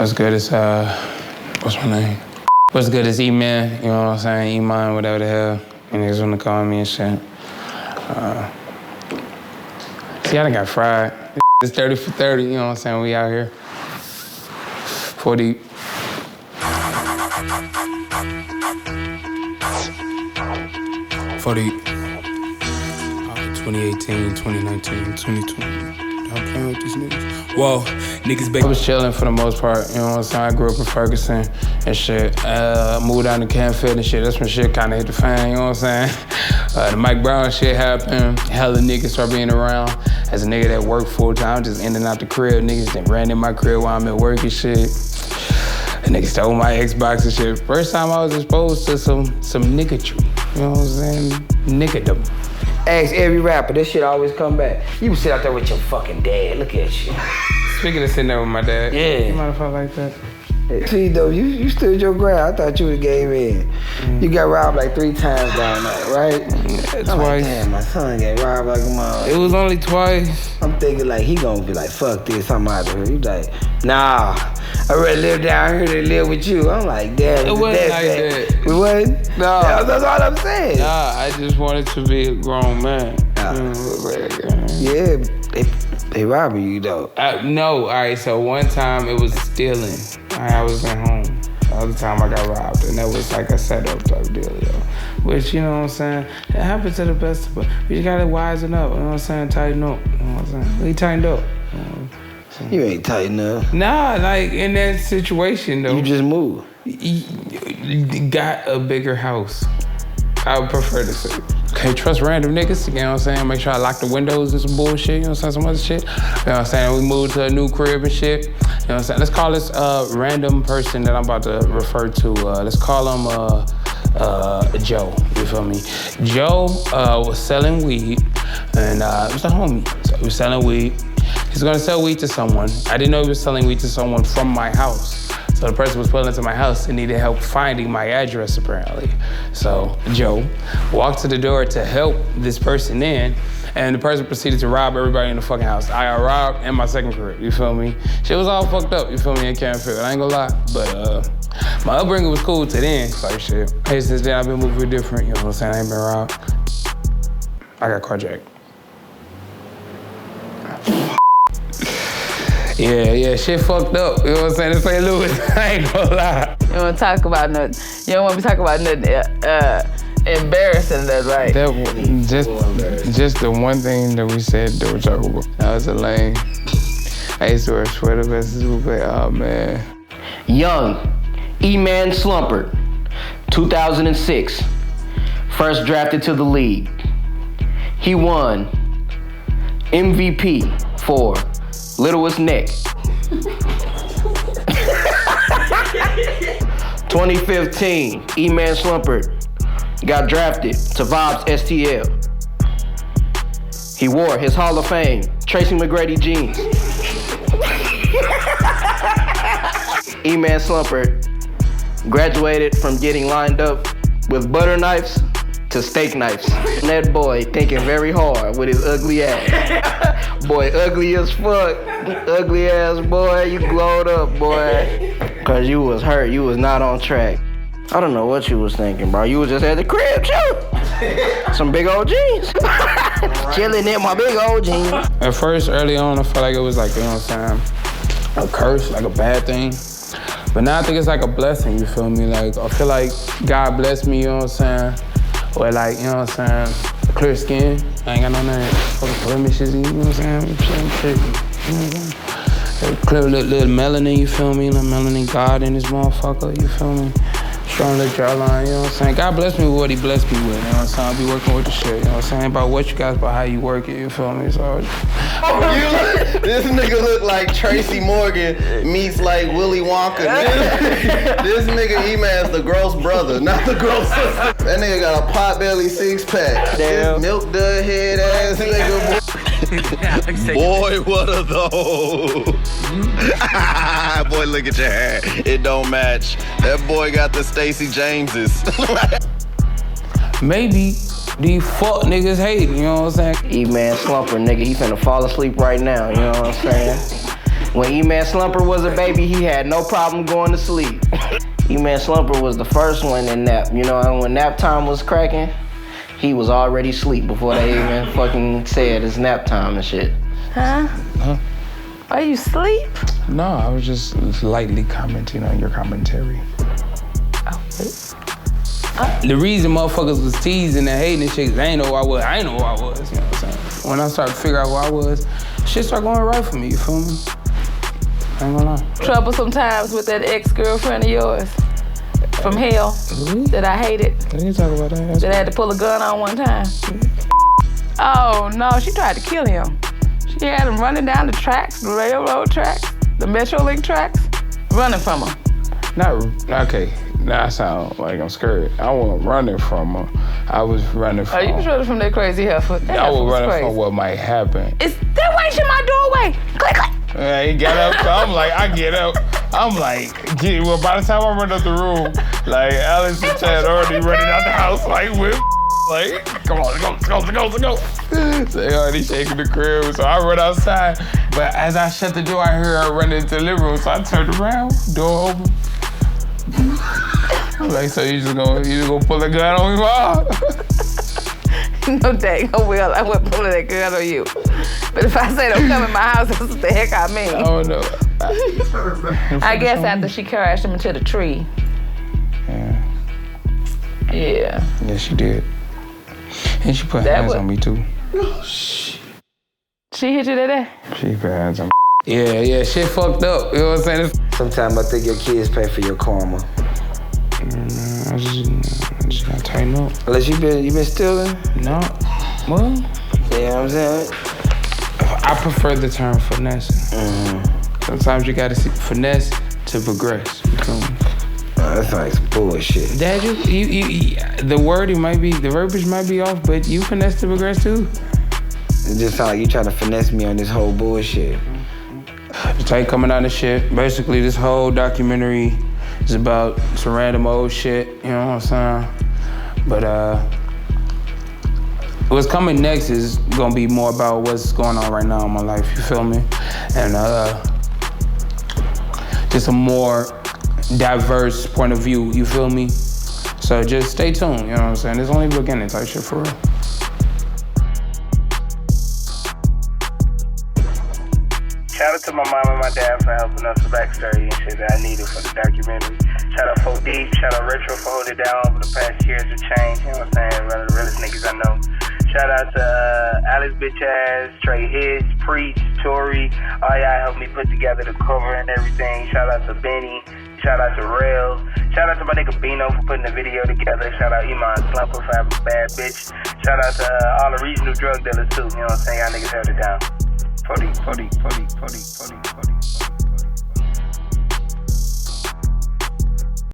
What's good is, what's my name? What's good is Eman, you know what I'm saying? Eman, whatever the hell. And niggas wanna call me and shit. See, I done got fried. It's 30 for 30, you know what I'm saying? We out here. 40. $40. 2018, 2019, 2020. I'm playing with these niggas. Whoa, niggas I was chilling for the most part, you know what I'm saying? I grew up in Ferguson and shit. Moved down to Canfield and shit. That's when shit kinda hit the fan, you know what I'm saying? The Mike Brown shit happened. Hella niggas start being around. As a nigga that worked full time, just in and out the crib. Niggas that ran in my crib while I'm at work and shit. And niggas stole my Xbox and shit. First time I was exposed to some niggatry, you know what I'm saying? Niggadom. Ask every rapper, this shit always come back. You sit out there with your fucking dad, look at you. Speaking of sitting there with my dad, yeah. You might have felt like that. See though, you stood your ground. I thought you was gave in. You got robbed like 3 times down there, right? Yeah, I'm twice. like, damn, my son got robbed like a mother. It was only twice. I'm thinking like he gonna be like, fuck this, I'm out of here. He like, nah, I rather live down here than live with you. I'm like, damn, it wasn't like that. It wasn't? No. That's all I'm saying. Nah, I just wanted to be a grown man. Yeah, they robbing you though. No, all right, so one time it was stealing. I was at home. The other time I got robbed, and that was like a setup type deal, yo. Which, you know what I'm saying, it happens to the best of us. You just gotta wisen up, you know what I'm saying, tighten up, you know what I'm saying. We tightened up. You ain't tighten up. Nah, like in that situation though. You just moved. You got a bigger house. I would prefer to say. Can't trust random niggas, you know what I'm saying? Make sure I lock the windows and some bullshit, you know what I'm saying? Some other shit. You know what I'm saying? We moved to a new crib and shit. You know what I'm saying? Let's call this random person that I'm about to refer to. Let's call him Joe, you feel me? Joe was selling weed, and it was a homie. So he was selling weed. He's gonna sell weed to someone. I didn't know he was selling weed to someone from my house. So the person was pulling into my house and needed help finding my address, apparently. So Joe walked to the door to help this person in, and the person proceeded to rob everybody in the fucking house. I got robbed in my second crib, you feel me? Shit was all fucked up, you feel me, in Canfield. I ain't gonna lie, but my upbringing was cool to then, like shit. Hey, since then I've been moving different, you know what I'm saying? I ain't been robbed. I got carjacked. Yeah, shit fucked up. You know what I'm saying? In St. Louis, I ain't gonna lie. You don't want to talk about nothing. You don't want to talk about nothing embarrassing that's right. Just the one thing that we said that we talk about. That was a lame. I used to wear sweater vests, but oh man. Young, Eman Slumpert, 2006. First drafted to the league. He won MVP for Littlest Neck. 2015, Eman Slumpert got drafted to Vibes STL. He wore his Hall of Fame Tracy McGrady jeans. Eman Slumpert graduated from getting lined up with butter knives to steak knives. That boy thinking very hard with his ugly ass. Boy, ugly as fuck. Ugly ass boy, you glowed up, boy. Cause you was hurt, you was not on track. I don't know what you was thinking, bro. You was just at the crib, too. Some big old jeans. Chilling in my big old jeans. At first, early on, I felt like it was like, you know what I'm saying, a curse, like a bad thing. But now I think it's like a blessing, you feel me? Like, I feel like God blessed me, you know what I'm saying? Or like, you know what I'm saying, clear skin. I ain't got no name. Fucking blemishes, you know what I'm saying? You know what I'm saying? Clear little melanin, you feel me? Little melanin God in this motherfucker, you feel me? Strong little jawline, you know what I'm saying? God bless me with what he blessed me with, you know what I'm saying? I'll be working with the shit, you know what I'm saying? About what you guys, about how you work it, you feel me? So, this nigga look like Tracy Morgan meets like Willy Wonka. This nigga Eman's the gross brother, not the gross sister. That nigga got a potbelly 6-pack. Damn. This milk dud head ass nigga. Boy, what are those? Boy, look at your hair. It don't match. That boy got the Stacey Jameses. Maybe these fuck niggas hate, you know what I'm saying? Eman Slumpert, nigga, he finna fall asleep right now, you know what I'm saying? When Eman Slumpert was a baby, he had no problem going to sleep. Eman Slumpert was the first one in nap. You know, when nap time was cracking, he was already asleep before they even fucking said it's nap time and shit. Huh? Are you asleep? No, I was just lightly commenting on your commentary. The reason motherfuckers was teasing and hating and shit, 'cause I ain't know who I was. You know what I'm saying? When I started to figure out who I was, shit started going right for me, you feel me? I ain't gonna lie. Troublesome times with that ex-girlfriend of yours from hell that I hated. We didn't talk about that. That I had to pull a gun on one time. Oh no, she tried to kill him. She had him running down the tracks, the railroad tracks, the Metrolink tracks, running from him. Okay. Now I sound like I'm scared. I wasn't running from her. I was running from. Oh, you was running from that crazy heifer. I was running from what might happen. It's that way in my doorway. Click, click. He got up, so I'm like, I get up. I'm like, well, by the time I run out the room, like, Alex and Chad already running out the house, like, whip. Like, come on, let's go. So they already shaking the crib, so I run outside. But as I shut the door, I heard her running into the living room, so I turned around, door open. I'm like, so you just gonna pull a gun on me, Mom? No dang, oh well, I wasn't pulling that gun on you. But if I say don't come in my house, that's what the heck I mean. I don't know. I guess after she crashed him into the tree. Yeah. Yeah, she did. And she put hands on me too. Oh, shit. She hit you that day? She put hands on me. Yeah, shit fucked up. You know what I'm saying? Sometimes I think your kids pay for your karma. I just gotta tighten up. Unless you been stealing? No. Well, You know what I'm saying? I prefer the term finesse. Sometimes you gotta see finesse to progress. You feel me? That's like some bullshit. Dad, you the wording might be, the verbiage might be off, but you finesse to progress too. It just sound like you trying to finesse me on this whole bullshit. The tape coming out of shit. Basically, this whole documentary is about some random old shit, you know what I'm saying? But what's coming next is gonna be more about what's going on right now in my life, you feel me? And just a more diverse point of view, you feel me? So just stay tuned, you know what I'm saying? It's only the beginning type shit for real. Shout out to my mom and my dad for helping us with backstory and shit that I needed for the documentary. Shout out 4 Deep, shout out Retro for holding it down over the past years of change, you know what I'm saying? One of the realest niggas I know. Shout out to Alex bitch ass, Trey Hicks, Preach, Tori, all y'all helped me put together the cover and everything. Shout out to Benny, shout out to Rail, shout out to my nigga Bino for putting the video together. Shout out Eman Slumpert for having a bad bitch. Shout out to all the regional drug dealers too, you know what I'm saying? Y'all niggas held it down. 40.